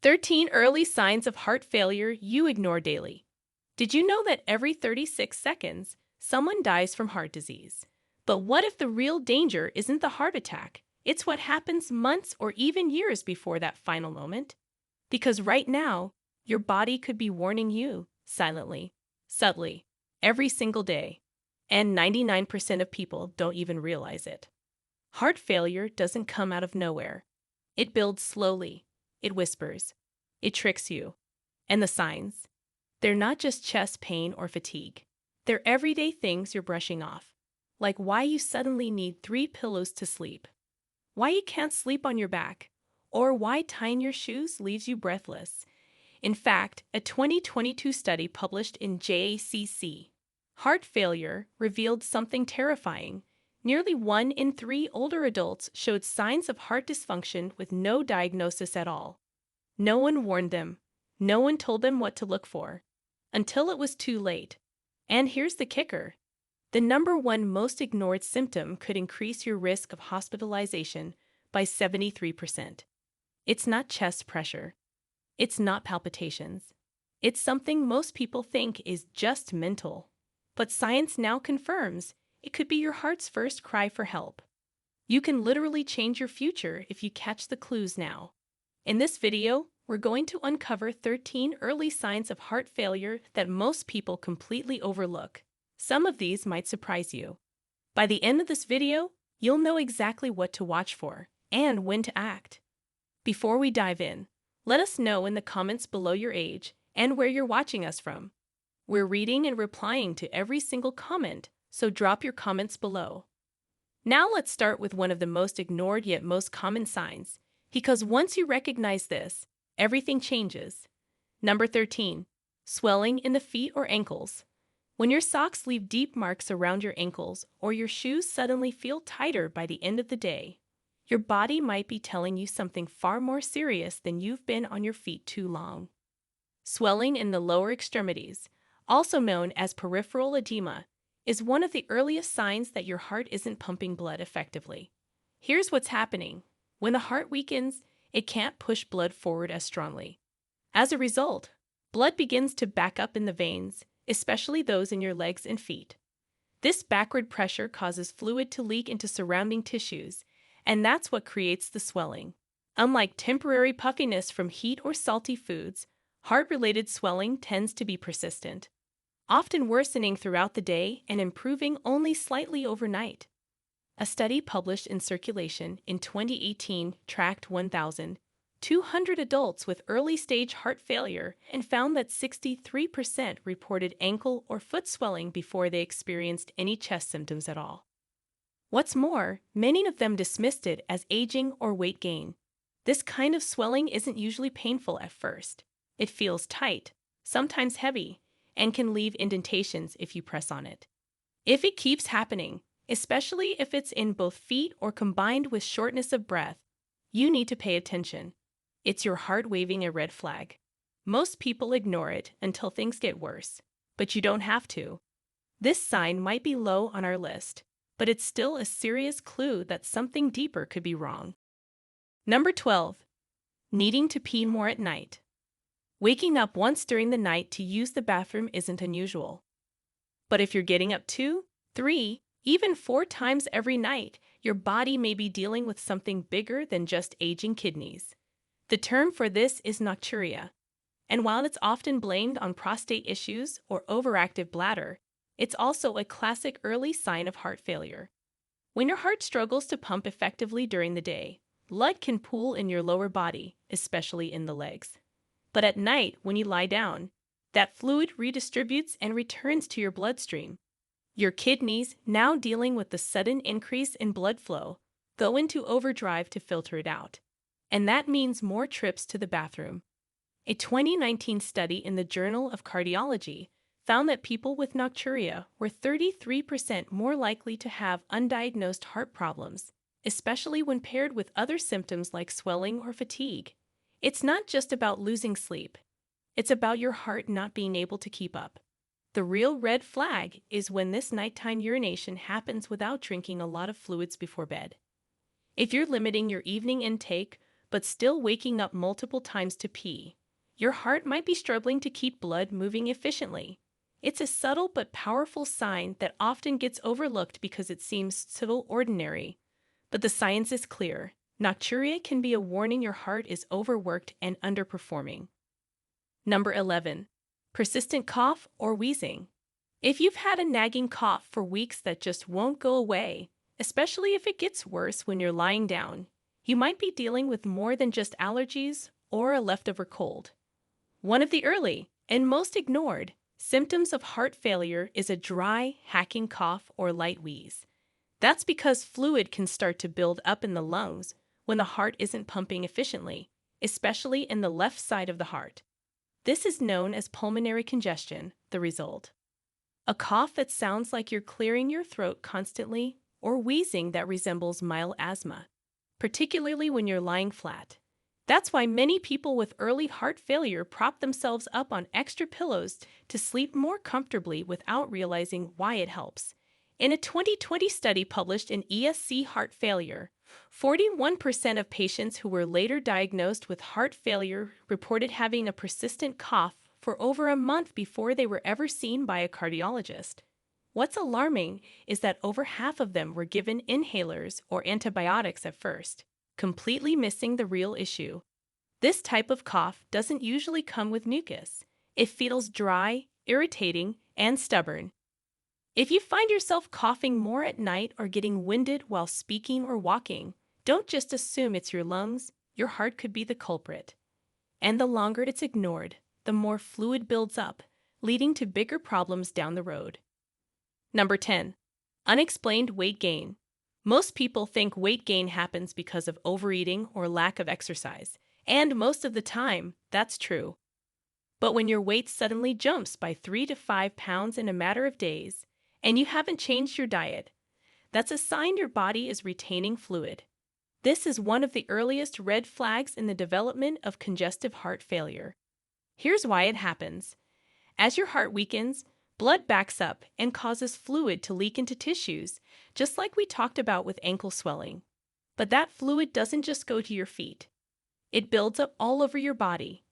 13 early signs of heart failure you ignore daily. Did you know that every 36 seconds, someone dies from heart disease? But what if the real danger isn't the heart attack? It's what happens months or even years before that final moment. Because right now, your body could be warning you silently, subtly, every single day. And 99% of people don't even realize it. Heart failure doesn't come out of nowhere. It builds slowly. It whispers. It tricks you. And the signs? They're not just chest pain or fatigue. They're everyday things you're brushing off. Like why you suddenly need 3 pillows to sleep. Why you can't sleep on your back. Or why tying your shoes leaves you breathless. In fact, a 2022 study published in JACC, Heart Failure, revealed something terrifying. Nearly 1 in 3 older adults showed signs of heart dysfunction with no diagnosis at all. No one warned them. No one told them what to look for. Until it was too late. And here's the kicker. The number one most ignored symptom could increase your risk of hospitalization by 73%. It's not chest pressure. It's not palpitations. It's something most people think is just mental. But science now confirms it could be your heart's first cry for help. You can literally change your future if you catch the clues now. In this video, we're going to uncover 13 early signs of heart failure that most people completely overlook. Some of these might surprise you. By the end of this video, you'll know exactly what to watch for and when to act. Before we dive in, let us know in the comments below your age and where you're watching us from. We're reading and replying to every single comment, so drop your comments below. Now let's start with one of the most ignored yet most common signs, because once you recognize this, everything changes. Number 13. Swelling in the feet or ankles. When your socks leave deep marks around your ankles or your shoes suddenly feel tighter by the end of the day, your body might be telling you something far more serious than you've been on your feet too long. Swelling in the lower extremities, also known as peripheral edema, is one of the earliest signs that your heart isn't pumping blood effectively. Here's what's happening. When the heart weakens, it can't push blood forward as strongly. As a result, blood begins to back up in the veins, especially those in your legs and feet. This backward pressure causes fluid to leak into surrounding tissues, and that's what creates the swelling. Unlike temporary puffiness from heat or salty foods, heart-related swelling tends to be persistent, often worsening throughout the day and improving only slightly overnight. A study published in Circulation in 2018 tracked 1,200 adults with early-stage heart failure and found that 63% reported ankle or foot swelling before they experienced any chest symptoms at all. What's more, many of them dismissed it as aging or weight gain. This kind of swelling isn't usually painful at first. It feels tight, sometimes heavy, and can leave indentations if you press on it. If it keeps happening, especially if it's in both feet or combined with shortness of breath, you need to pay attention. It's your heart waving a red flag. Most people ignore it until things get worse, but you don't have to. This sign might be low on our list, but it's still a serious clue that something deeper could be wrong. Number 12. Needing to pee more at night. Waking up once during the night to use the bathroom isn't unusual. But if you're getting up 2, 3, even 4 times every night, your body may be dealing with something bigger than just aging kidneys. The term for this is nocturia, and while it's often blamed on prostate issues or overactive bladder, it's also a classic early sign of heart failure. When your heart struggles to pump effectively during the day, blood can pool in your lower body, especially in the legs. But at night, when you lie down, that fluid redistributes and returns to your bloodstream. Your kidneys, now dealing with the sudden increase in blood flow, go into overdrive to filter it out. And that means more trips to the bathroom. A 2019 study in the Journal of Cardiology found that people with nocturia were 33% more likely to have undiagnosed heart problems, especially when paired with other symptoms like swelling or fatigue. It's not just about losing sleep. It's about your heart not being able to keep up. The real red flag is when this nighttime urination happens without drinking a lot of fluids before bed. If you're limiting your evening intake, but still waking up multiple times to pee. Your heart might be struggling to keep blood moving efficiently. It's a subtle but powerful sign that often gets overlooked because it seems so ordinary. But the science is clear. Nocturia can be a warning your heart is overworked and underperforming. Number 11. Persistent cough or wheezing. If you've had a nagging cough for weeks that just won't go away, especially if it gets worse when you're lying down, you might be dealing with more than just allergies or a leftover cold. One of the early and most ignored symptoms of heart failure is a dry, hacking cough or light wheeze. That's because fluid can start to build up in the lungs when the heart isn't pumping efficiently, especially in the left side of the heart. This is known as pulmonary congestion, the result. A cough that sounds like you're clearing your throat constantly, or wheezing that resembles mild asthma, particularly when you're lying flat. That's why many people with early heart failure prop themselves up on extra pillows to sleep more comfortably without realizing why it helps. In a 2020 study published in ESC Heart Failure, 41% of patients who were later diagnosed with heart failure reported having a persistent cough for over a month before they were ever seen by a cardiologist. What's alarming is that over half of them were given inhalers or antibiotics at first, completely missing the real issue. This type of cough doesn't usually come with mucus. It feels dry, irritating, and stubborn. If you find yourself coughing more at night or getting winded while speaking or walking, don't just assume it's your lungs. Your heart could be the culprit. And the longer it's ignored, the more fluid builds up, leading to bigger problems down the road. Number 10. Unexplained weight gain. Most people think weight gain happens because of overeating or lack of exercise, and most of the time, that's true. But when your weight suddenly jumps by 3 to 5 pounds in a matter of days, and you haven't changed your diet, that's a sign your body is retaining fluid. This is one of the earliest red flags in the development of congestive heart failure. Here's why it happens. As your heart weakens, blood backs up and causes fluid to leak into tissues, just like we talked about with ankle swelling. But that fluid doesn't just go to your feet. It builds up all over your body,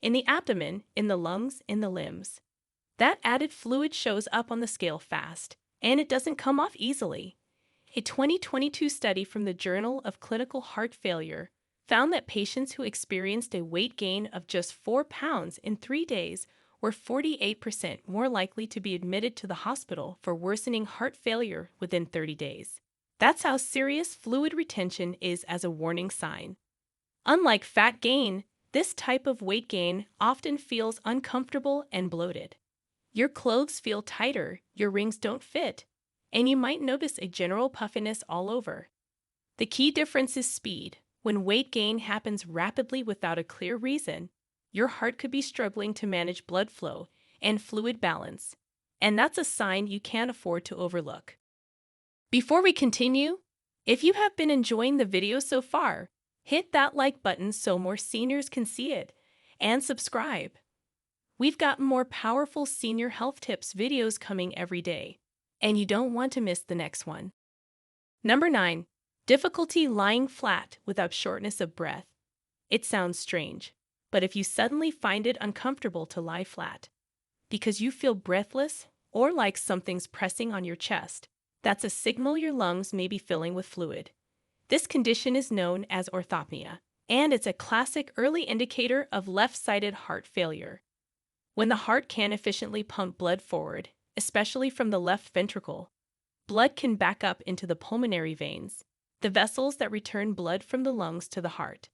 in the abdomen, in the lungs, in the limbs. That added fluid shows up on the scale fast, and it doesn't come off easily. A 2022 study from the Journal of Clinical Heart Failure found that patients who experienced a weight gain of just 4 pounds in 3 days were 48% more likely to be admitted to the hospital for worsening heart failure within 30 days. That's how serious fluid retention is as a warning sign. Unlike fat gain, this type of weight gain often feels uncomfortable and bloated. Your clothes feel tighter, your rings don't fit, and you might notice a general puffiness all over. The key difference is speed. When weight gain happens rapidly without a clear reason, your heart could be struggling to manage blood flow and fluid balance, and that's a sign you can't afford to overlook. Before we continue, if you have been enjoying the video so far, hit that like button so more seniors can see it, and subscribe. We've got more powerful senior health tips videos coming every day, and you don't want to miss the next one. Number 9. Difficulty lying flat without shortness of breath. It sounds strange, but if you suddenly find it uncomfortable to lie flat because you feel breathless or like something's pressing on your chest, that's a signal your lungs may be filling with fluid. This condition is known as orthopnea, and it's a classic early indicator of left-sided heart failure. When the heart can't efficiently pump blood forward, especially from the left ventricle, blood can back up into the pulmonary veins, the vessels that return blood from the lungs to the heart.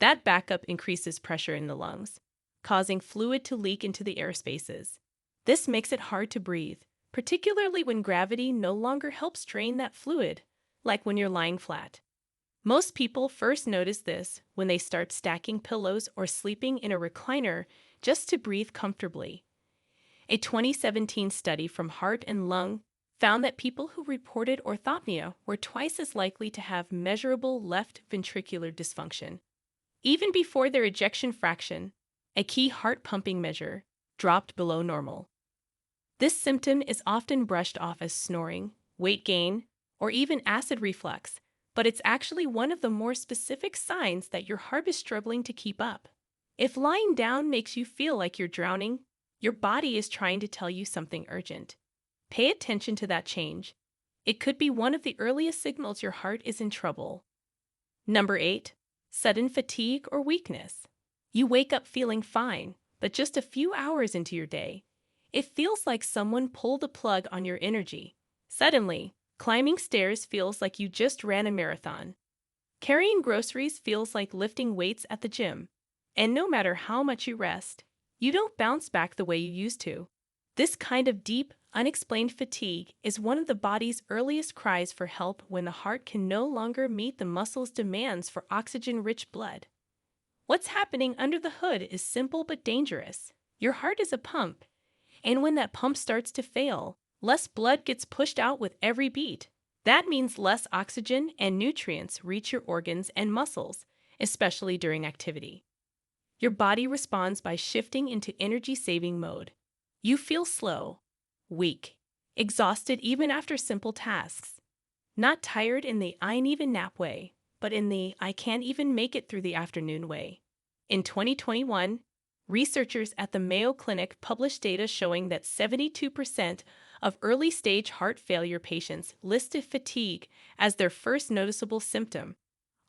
That backup increases pressure in the lungs, causing fluid to leak into the air spaces. This makes it hard to breathe, particularly when gravity no longer helps drain that fluid, like when you're lying flat. Most people first notice this when they start stacking pillows or sleeping in a recliner just to breathe comfortably. A 2017 study from Heart and Lung found that people who reported orthopnea were twice as likely to have measurable left ventricular dysfunction. Even before their ejection fraction, a key heart pumping measure, dropped below normal. This symptom is often brushed off as snoring, weight gain, or even acid reflux, but it's actually one of the more specific signs that your heart is struggling to keep up. If lying down makes you feel like you're drowning, your body is trying to tell you something urgent. Pay attention to that change. It could be one of the earliest signals your heart is in trouble. Number 8. Sudden fatigue or weakness. You wake up feeling fine, but just a few hours into your day, it feels like someone pulled the plug on your energy. Suddenly, climbing stairs feels like you just ran a marathon. Carrying groceries feels like lifting weights at the gym. And no matter how much you rest, you don't bounce back the way you used to. This kind of deep, unexplained fatigue is one of the body's earliest cries for help when the heart can no longer meet the muscle's demands for oxygen-rich blood. What's happening under the hood is simple but dangerous. Your heart is a pump, and when that pump starts to fail, less blood gets pushed out with every beat. That means less oxygen and nutrients reach your organs and muscles, especially during activity. Your body responds by shifting into energy-saving mode. You feel slow, weak, exhausted even after simple tasks. Not tired in the "I need a nap" way, but in the "I can't even make it through the afternoon" way. In 2021, researchers at the Mayo Clinic published data showing that 72% of early-stage heart failure patients listed fatigue as their first noticeable symptom,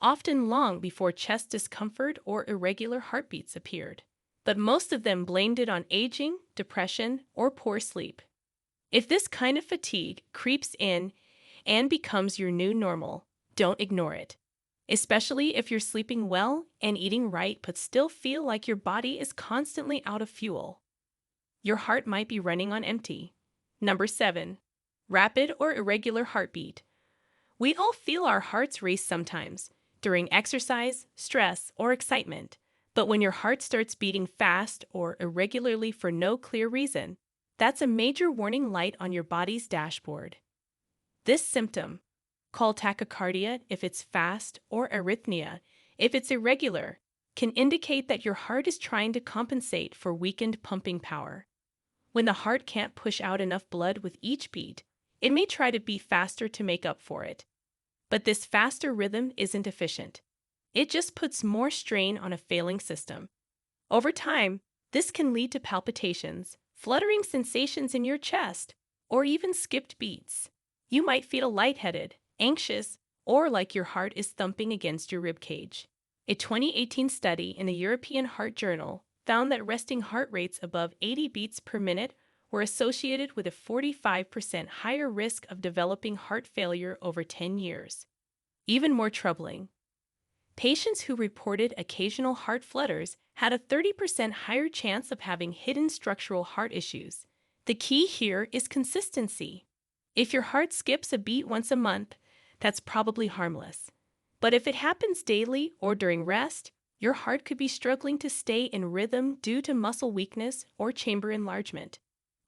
often long before chest discomfort or irregular heartbeats appeared. But most of them blamed it on aging, depression, or poor sleep. If this kind of fatigue creeps in and becomes your new normal, don't ignore it. Especially if you're sleeping well and eating right but still feel like your body is constantly out of fuel. Your heart might be running on empty. Number 7. Rapid or irregular heartbeat. We all feel our hearts race sometimes, during exercise, stress, or excitement. But when your heart starts beating fast or irregularly for no clear reason, that's a major warning light on your body's dashboard. This symptom, called tachycardia if it's fast or arrhythmia if it's irregular, can indicate that your heart is trying to compensate for weakened pumping power. When the heart can't push out enough blood with each beat, it may try to beat faster to make up for it. But this faster rhythm isn't efficient. It just puts more strain on a failing system. Over time, this can lead to palpitations, fluttering sensations in your chest, or even skipped beats. You might feel lightheaded, anxious, or like your heart is thumping against your ribcage. A 2018 study in the European Heart Journal found that resting heart rates above 80 beats per minute were associated with a 45% higher risk of developing heart failure over 10 years. Even more troubling, patients who reported occasional heart flutters had a 30% higher chance of having hidden structural heart issues. The key here is consistency. If your heart skips a beat once a month, that's probably harmless. But if it happens daily or during rest, your heart could be struggling to stay in rhythm due to muscle weakness or chamber enlargement.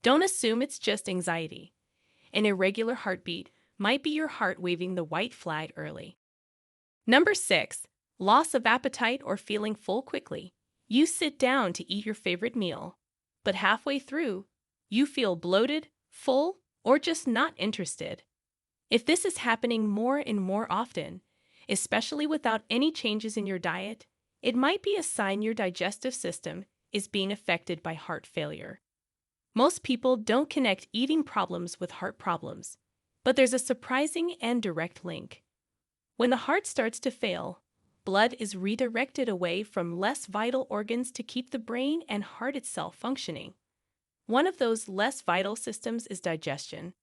Don't assume it's just anxiety. An irregular heartbeat might be your heart waving the white flag early. Number 6. Loss of appetite or feeling full quickly. You sit down to eat your favorite meal, but halfway through, you feel bloated, full, or just not interested. If this is happening more and more often, especially without any changes in your diet, it might be a sign your digestive system is being affected by heart failure. Most people don't connect eating problems with heart problems, but there's a surprising and direct link. When the heart starts to fail, blood is redirected away from less vital organs to keep the brain and heart itself functioning. One of those less vital systems is digestion.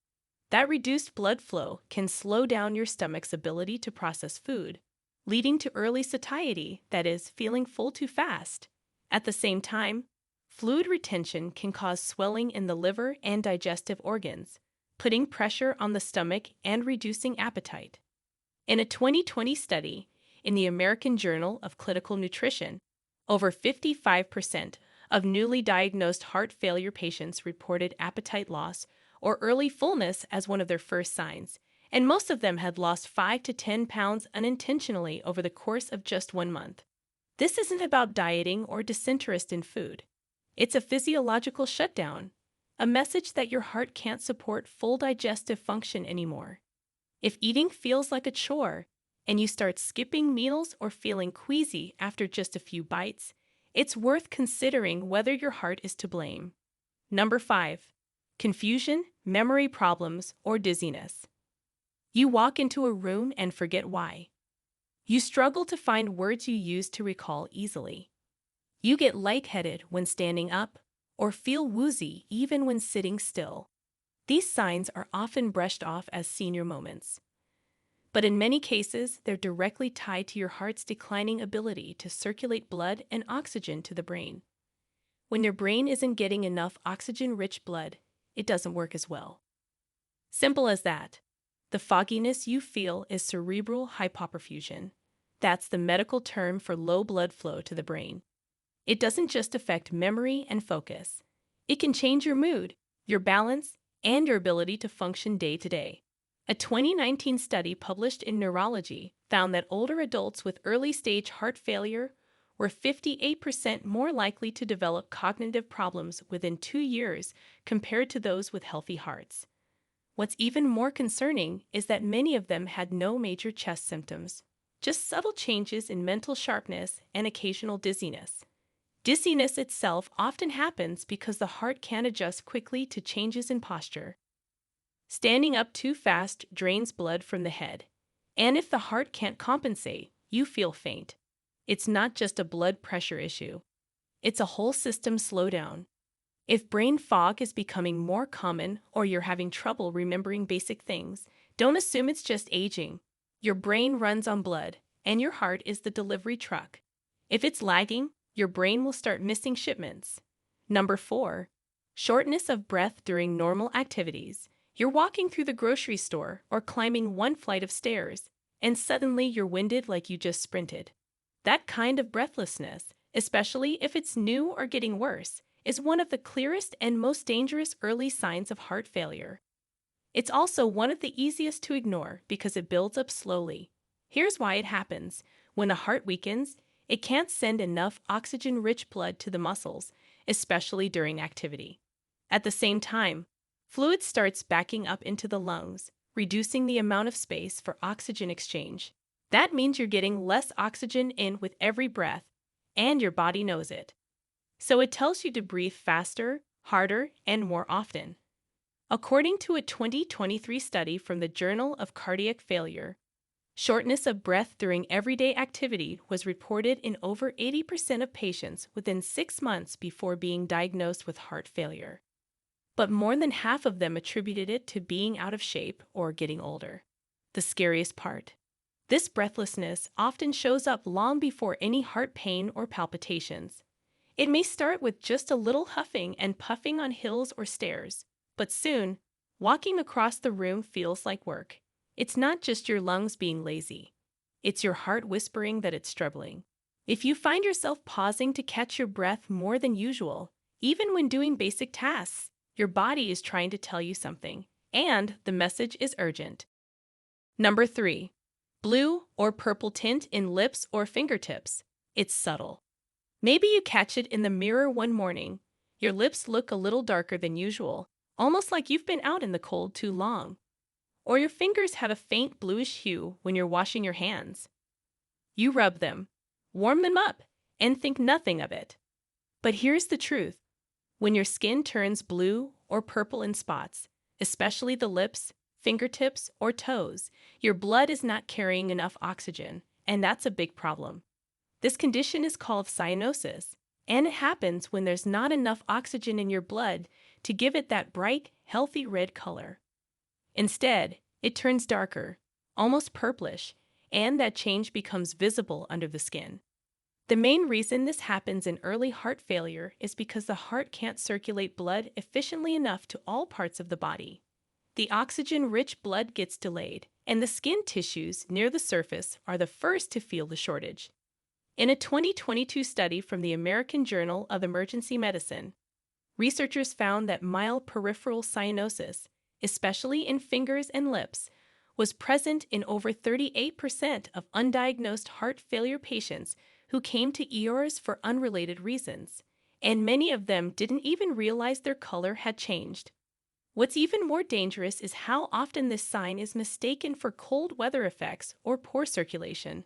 That reduced blood flow can slow down your stomach's ability to process food, leading to early satiety, that is, feeling full too fast. At the same time, fluid retention can cause swelling in the liver and digestive organs, putting pressure on the stomach and reducing appetite. In a 2020 study in the American Journal of Clinical Nutrition, over 55% of newly diagnosed heart failure patients reported appetite loss or early fullness as one of their first signs, and most of them had lost 5 to 10 pounds unintentionally over the course of just 1 month. This isn't about dieting or disinterest in food. It's a physiological shutdown, a message that your heart can't support full digestive function anymore. If eating feels like a chore and you start skipping meals or feeling queasy after just a few bites, it's worth considering whether your heart is to blame. Number 5. Confusion, memory problems, or dizziness. You walk into a room and forget why. You struggle to find words you used to recall easily. You get lightheaded when standing up, or feel woozy even when sitting still. These signs are often brushed off as senior moments. But in many cases, they're directly tied to your heart's declining ability to circulate blood and oxygen to the brain. When your brain isn't getting enough oxygen-rich blood, it doesn't work as well. Simple as that. The fogginess you feel is cerebral hypoperfusion. That's the medical term for low blood flow to the brain. It doesn't just affect memory and focus. It can change your mood, your balance, and your ability to function day to day. A 2019 study published in Neurology found that older adults with early-stage heart failure were 58% more likely to develop cognitive problems within 2 years compared to those with healthy hearts. What's even more concerning is that many of them had no major chest symptoms, just subtle changes in mental sharpness and occasional dizziness. Dizziness itself often happens because the heart can't adjust quickly to changes in posture. Standing up too fast drains blood from the head, and if the heart can't compensate, you feel faint. It's not just a blood pressure issue. It's a whole system slowdown. If brain fog is becoming more common or you're having trouble remembering basic things, don't assume it's just aging. Your brain runs on blood, and your heart is the delivery truck. If it's lagging, your brain will start missing shipments. Number 4. Shortness of breath during normal activities. You're walking through the grocery store or climbing one flight of stairs, and suddenly you're winded like you just sprinted. That kind of breathlessness, especially if it's new or getting worse, is one of the clearest and most dangerous early signs of heart failure. It's also one of the easiest to ignore because it builds up slowly. Here's why it happens. When a heart weakens, it can't send enough oxygen-rich blood to the muscles, especially during activity. At the same time, fluid starts backing up into the lungs, reducing the amount of space for oxygen exchange. That means you're getting less oxygen in with every breath, and your body knows it. So it tells you to breathe faster, harder, and more often. According to a 2023 study from the Journal of Cardiac Failure, shortness of breath during everyday activity was reported in over 80% of patients within 6 months before being diagnosed with heart failure. But more than half of them attributed it to being out of shape or getting older. The scariest part. This breathlessness often shows up long before any heart pain or palpitations. It may start with just a little huffing and puffing on hills or stairs, but soon, walking across the room feels like work. It's not just your lungs being lazy. It's your heart whispering that it's struggling. If you find yourself pausing to catch your breath more than usual, even when doing basic tasks, your body is trying to tell you something, and the message is urgent. Number 3. Blue or purple tint in lips or fingertips. It's subtle. Maybe you catch it in the mirror one morning. Your lips look a little darker than usual, almost like you've been out in the cold too long. Or your fingers have a faint bluish hue when you're washing your hands. You rub them, warm them up, and think nothing of it. But here's the truth. When your skin turns blue or purple in spots, especially the lips, fingertips, or toes, your blood is not carrying enough oxygen, and that's a big problem. This condition is called cyanosis, and it happens when there's not enough oxygen in your blood to give it that bright, healthy red color. Instead, it turns darker, almost purplish, and that change becomes visible under the skin. The main reason this happens in early heart failure is because the heart can't circulate blood efficiently enough to all parts of the body. The oxygen-rich blood gets delayed, and the skin tissues near the surface are the first to feel the shortage. In a 2022 study from the American Journal of Emergency Medicine, researchers found that mild peripheral cyanosis, especially in fingers and lips, was present in over 38% of undiagnosed heart failure patients who came to ERs for unrelated reasons, and many of them didn't even realize their color had changed. What's even more dangerous is how often this sign is mistaken for cold weather effects or poor circulation.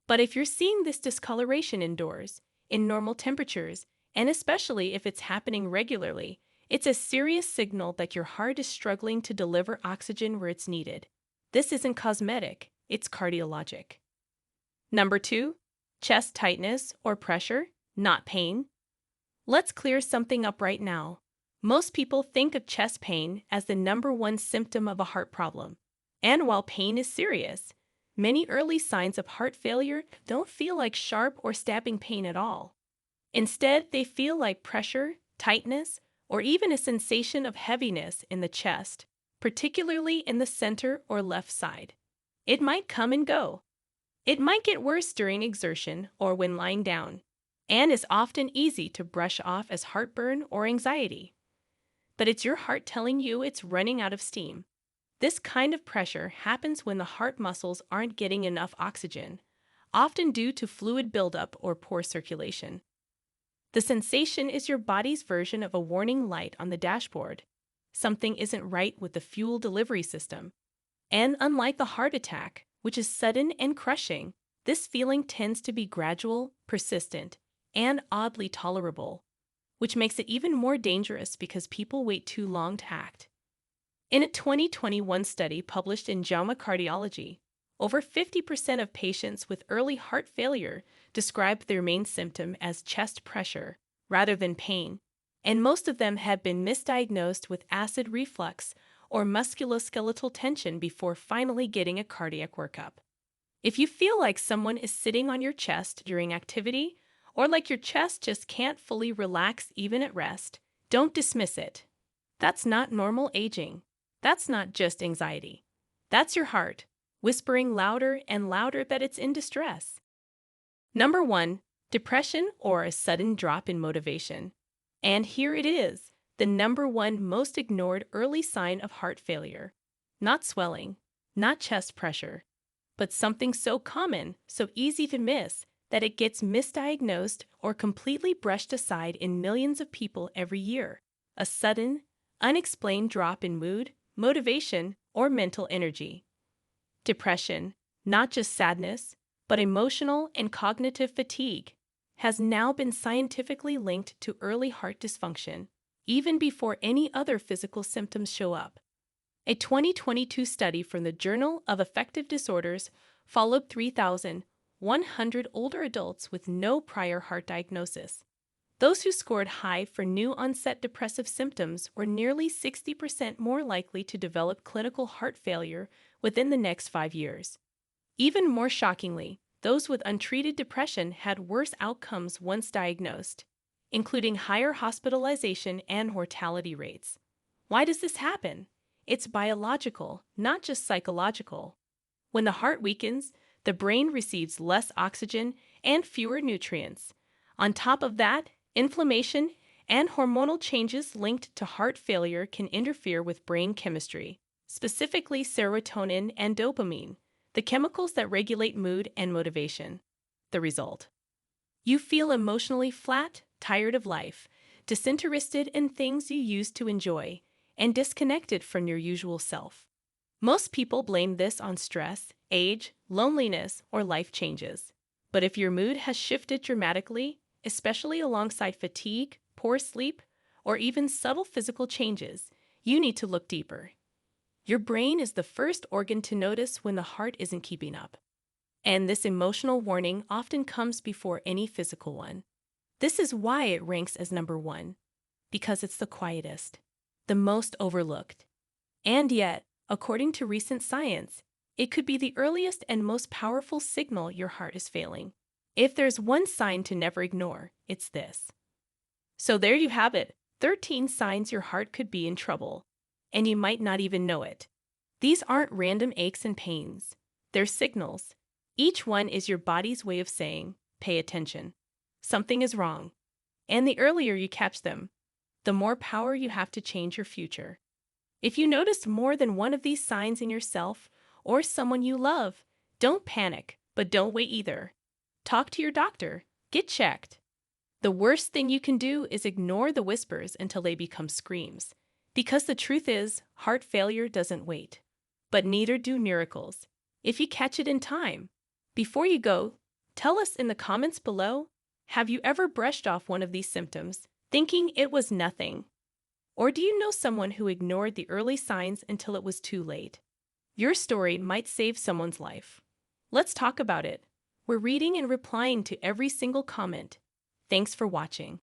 But if you're seeing this discoloration indoors, in normal temperatures, and especially if it's happening regularly, it's a serious signal that your heart is struggling to deliver oxygen where it's needed. This isn't cosmetic, it's cardiologic. Number 2, chest tightness or pressure, not pain. Let's clear something up right now. Most people think of chest pain as the number one symptom of a heart problem. And while pain is serious, many early signs of heart failure don't feel like sharp or stabbing pain at all. Instead, they feel like pressure, tightness, or even a sensation of heaviness in the chest, particularly in the center or left side. It might come and go. It might get worse during exertion or when lying down, and is often easy to brush off as heartburn or anxiety. But it's your heart telling you it's running out of steam. This kind of pressure happens when the heart muscles aren't getting enough oxygen, often due to fluid buildup or poor circulation. The sensation is your body's version of a warning light on the dashboard. Something isn't right with the fuel delivery system. And unlike the heart attack, which is sudden and crushing, this feeling tends to be gradual, persistent, and oddly tolerable, which makes it even more dangerous because people wait too long to act. In a 2021 study published in JAMA Cardiology, over 50% of patients with early heart failure described their main symptom as chest pressure rather than pain, and most of them had been misdiagnosed with acid reflux or musculoskeletal tension before finally getting a cardiac workup. If you feel like someone is sitting on your chest during activity, or like your chest just can't fully relax even at rest, don't dismiss it. That's not normal aging. That's not just anxiety. That's your heart, whispering louder and louder that it's in distress. Number 1, depression or a sudden drop in motivation. And here it is, the number one most ignored early sign of heart failure. Not swelling, not chest pressure, but something so common, so easy to miss, that it gets misdiagnosed or completely brushed aside in millions of people every year. A sudden, unexplained drop in mood, motivation, or mental energy. Depression, not just sadness, but emotional and cognitive fatigue, has now been scientifically linked to early heart dysfunction, even before any other physical symptoms show up. A 2022 study from the Journal of Affective Disorders followed 3,100 older adults with no prior heart diagnosis. Those who scored high for new-onset depressive symptoms were nearly 60% more likely to develop clinical heart failure within the next 5 years. Even more shockingly, those with untreated depression had worse outcomes once diagnosed, including higher hospitalization and mortality rates. Why does this happen? It's biological, not just psychological. When the heart weakens, the brain receives less oxygen and fewer nutrients. On top of that, inflammation and hormonal changes linked to heart failure can interfere with brain chemistry, specifically serotonin and dopamine, the chemicals that regulate mood and motivation. The result: you feel emotionally flat, tired of life, disinterested in things you used to enjoy, and disconnected from your usual self. Most people blame this on stress, age, loneliness, or life changes. But if your mood has shifted dramatically, especially alongside fatigue, poor sleep, or even subtle physical changes, you need to look deeper. Your brain is the first organ to notice when the heart isn't keeping up. And this emotional warning often comes before any physical one. This is why it ranks as number 1, because it's the quietest, the most overlooked. And yet, according to recent science, it could be the earliest and most powerful signal your heart is failing. If there's one sign to never ignore, it's this. So there you have it, 13 signs your heart could be in trouble, and you might not even know it. These aren't random aches and pains. They're signals. Each one is your body's way of saying, pay attention. Something is wrong. And the earlier you catch them, the more power you have to change your future. If you notice more than one of these signs in yourself or someone you love, don't panic, but don't wait either. Talk to your doctor. Get checked. The worst thing you can do is ignore the whispers until they become screams. Because the truth is, heart failure doesn't wait. But neither do miracles, if you catch it in time. Before you go, tell us in the comments below, have you ever brushed off one of these symptoms, thinking it was nothing? Or do you know someone who ignored the early signs until it was too late? Your story might save someone's life. Let's talk about it. We're reading and replying to every single comment. Thanks for watching.